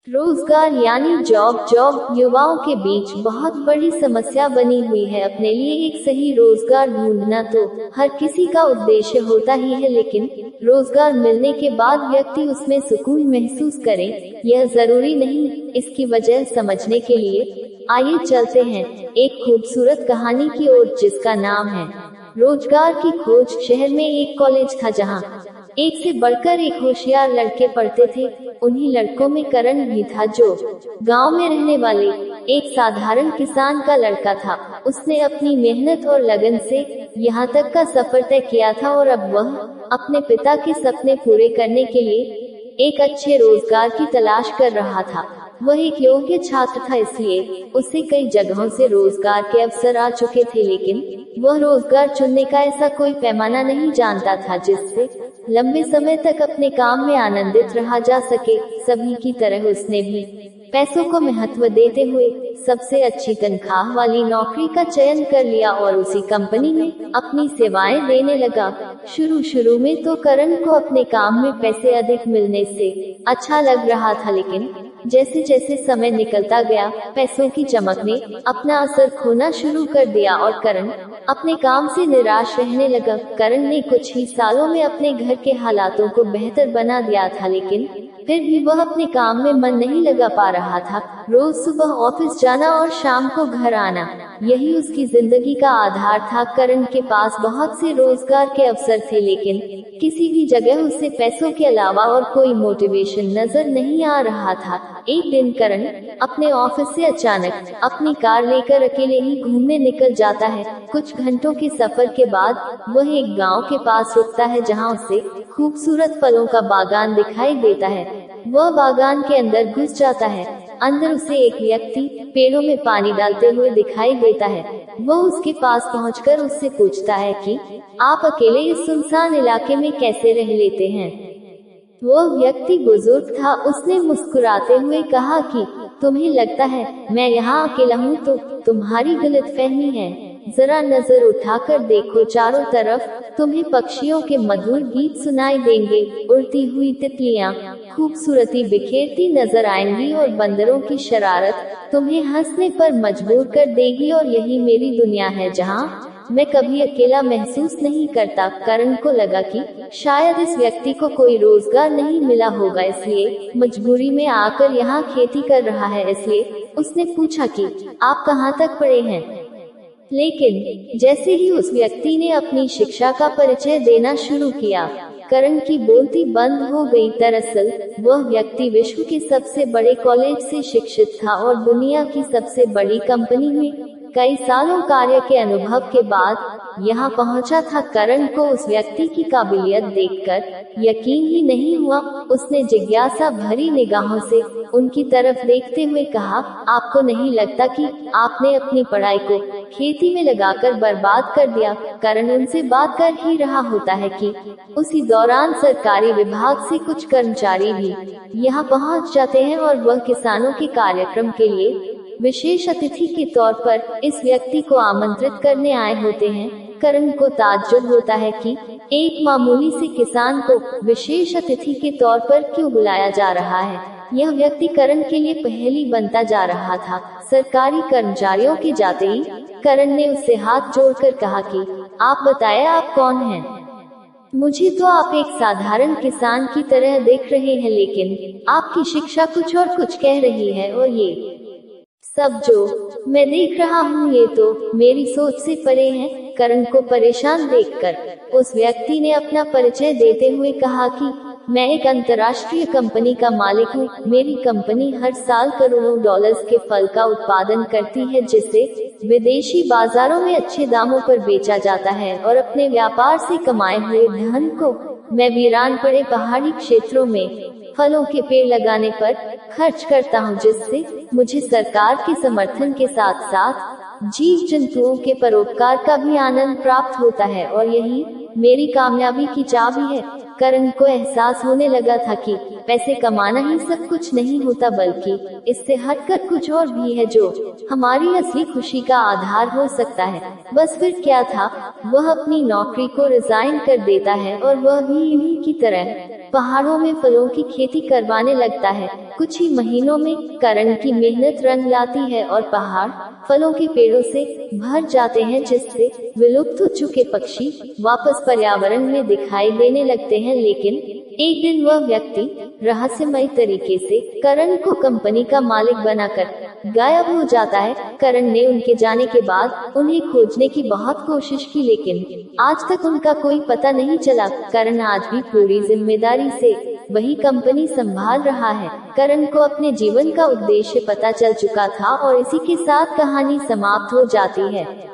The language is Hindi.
रोजगार यानी जॉब युवाओं के बीच बहुत बड़ी समस्या बनी हुई है। अपने लिए एक सही रोजगार ढूंढना तो हर किसी का उद्देश्य होता ही है, लेकिन रोजगार मिलने के बाद व्यक्ति उसमें सुकून महसूस करे, यह जरूरी नहीं। इसकी वजह समझने के लिए आइए चलते हैं एक खूबसूरत कहानी की ओर, जिसका नाम है रोजगार की खोज। शहर में एक कॉलेज था जहाँ एक से बढ़कर एक होशियार लड़के पढ़ते थे। उन्हीं लड़कों में करण भी था, जो गांव में रहने वाले एक साधारण किसान का लड़का था। उसने अपनी मेहनत और लगन से यहाँ तक का सफर तय किया था और अब वह अपने पिता के सपने पूरे करने के लिए एक अच्छे रोजगार की तलाश कर रहा था। वह एक योग्य छात्र था, इसलिए उसे कई जगहों से रोजगार के अवसर आ चुके थे, लेकिन वह रोजगार चुनने का ऐसा कोई पैमाना नहीं जानता था जिससे लंबे समय तक अपने काम में आनंदित रहा जा सके। सभी की तरह उसने भी पैसों को महत्व देते हुए सबसे अच्छी तनख्वाह वाली नौकरी का चयन कर लिया और उसी कंपनी में अपनी सेवाएं देने लगा। शुरू में तो करण को अपने काम में पैसे अधिक मिलने से अच्छा लग रहा था, लेकिन जैसे जैसे समय निकलता गया, पैसों की चमक ने अपना असर खोना शुरू कर दिया और करण अपने काम से निराश रहने लगा। करण ने कुछ ही सालों में अपने घर के हालातों को बेहतर बना दिया था, लेकिन फिर भी वह अपने काम में मन नहीं लगा पा रहा था। रोज सुबह ऑफिस जाना और शाम को घर आना, यही उसकी जिंदगी का आधार था। करण के पास बहुत से रोजगार के अवसर थे, लेकिन किसी भी जगह उसे पैसों के अलावा और कोई मोटिवेशन नजर नहीं आ रहा था। एक दिन करण अपने ऑफिस से अचानक अपनी कार लेकर अकेले ही घूमने निकल जाता है। कुछ घंटों के सफर के बाद वह एक गांव के पास रुकता है, जहां उसे खूबसूरत फलों का बागान दिखाई देता है। वह बागान के अंदर घुस जाता है। अंदर उसे एक व्यक्ति पेड़ों में पानी डालते हुए दिखाई देता है। वह उसके पास पहुंचकर उससे पूछता है कि आप अकेले इस सुनसान इलाके में कैसे रह लेते हैं। वह व्यक्ति बुजुर्ग था। उसने मुस्कुराते हुए कहा कि तुम्हें लगता है मैं यहाँ अकेला हूँ, तो तुम्हारी गलतफहमी है। जरा नजर उठाकर देखो चारों तरफ, तुम्हें पक्षियों के मधुर गीत सुनाई देंगे, उड़ती हुई तितलियाँ खूबसूरती बिखेरती नजर आएंगी और बंदरों की शरारत तुम्हें हंसने पर मजबूर कर देगी। और यही मेरी दुनिया है, जहाँ मैं कभी अकेला महसूस नहीं करता। करण को लगा कि शायद इस व्यक्ति को कोई रोजगार नहीं मिला होगा, इसलिए मजबूरी में आकर यहाँ खेती कर रहा है। इसलिए उसने पूछा कि आप कहाँ तक पढ़े हैं। लेकिन जैसे ही उस व्यक्ति ने अपनी शिक्षा का परिचय देना शुरू किया, करण की बोलती बंद हो गई। दरअसल वह व्यक्ति विश्व के सबसे बड़े कॉलेज से शिक्षित था और दुनिया की सबसे बड़ी कंपनी में कई सालों कार्य के अनुभव के बाद यहाँ पहुँचा था। करण को उस व्यक्ति की काबिलियत देखकर यकीन ही नहीं हुआ। उसने जिज्ञासा भरी निगाहों से उनकी तरफ देखते हुए कहा, आपको नहीं लगता कि आपने अपनी पढ़ाई को खेती में लगाकर बर्बाद कर दिया। करण उनसे बात कर ही रहा होता है कि उसी दौरान सरकारी विभाग से कुछ कर्मचारी भी यहाँ पहुँच जाते हैं और वह किसानों के कार्यक्रम के लिए विशेष अतिथि के तौर पर इस व्यक्ति को आमंत्रित करने आए होते हैं। करण को ताज्जुब होता है कि एक मामूली से किसान को विशेष अतिथि के तौर पर क्यों बुलाया जा रहा है। यह व्यक्ति करण के लिए पहेली बनता जा रहा था। सरकारी कर्मचारियों के जाते ही करण ने उससे हाथ जोड़कर कहा कि आप बताएं, आप कौन हैं। मुझे तो आप एक साधारण किसान की तरह देख रहे हैं, लेकिन आपकी शिक्षा कुछ और कुछ कह रही है, और ये सब जो मैं देख रहा हूँ ये तो मेरी सोच से परे है। करण को परेशान देखकर उस व्यक्ति ने अपना परिचय देते हुए कहा कि मैं एक अंतर्राष्ट्रीय कंपनी का मालिक हूँ। मेरी कंपनी हर साल करोड़ों डॉलर्स के फल का उत्पादन करती है, जिसे विदेशी बाजारों में अच्छे दामों पर बेचा जाता है, और अपने व्यापार से कमाए हुए धन को मैं वीरान पड़े पहाड़ी क्षेत्रों में फलों के पेड़ लगाने पर खर्च करता हूँ, जिससे मुझे सरकार के समर्थन के साथ साथ जीव जंतुओं के परोपकार का भी आनंद प्राप्त होता है, और यही मेरी कामयाबी की चाबी है। करण को एहसास होने लगा था कि पैसे कमाना ही सब कुछ नहीं होता, बल्कि इससे हटकर कुछ और भी है जो हमारी असली खुशी का आधार हो सकता है। बस फिर क्या था, वह अपनी नौकरी को रिजाइन कर देता है और वह भी इन्हीं की तरह पहाड़ों में फलों की खेती करवाने लगता है। कुछ ही महीनों में करण की मेहनत रंग लाती है और पहाड़ फलों के पेड़ों से भर जाते हैं, जिससे विलुप्त हो चुके पक्षी वापस पर्यावरण में दिखाई देने लगते हैं। लेकिन एक दिन वह व्यक्ति रहस्यमय तरीके से करण को कंपनी का मालिक बनाकर गायब हो जाता है। करण ने उनके जाने के बाद उन्हें खोजने की बहुत कोशिश की, लेकिन आज तक उनका कोई पता नहीं चला। करण आज भी पूरी जिम्मेदारी से वही कंपनी संभाल रहा है। करण को अपने जीवन का उद्देश्य पता चल चुका था और इसी के साथ कहानी समाप्त हो जाती है।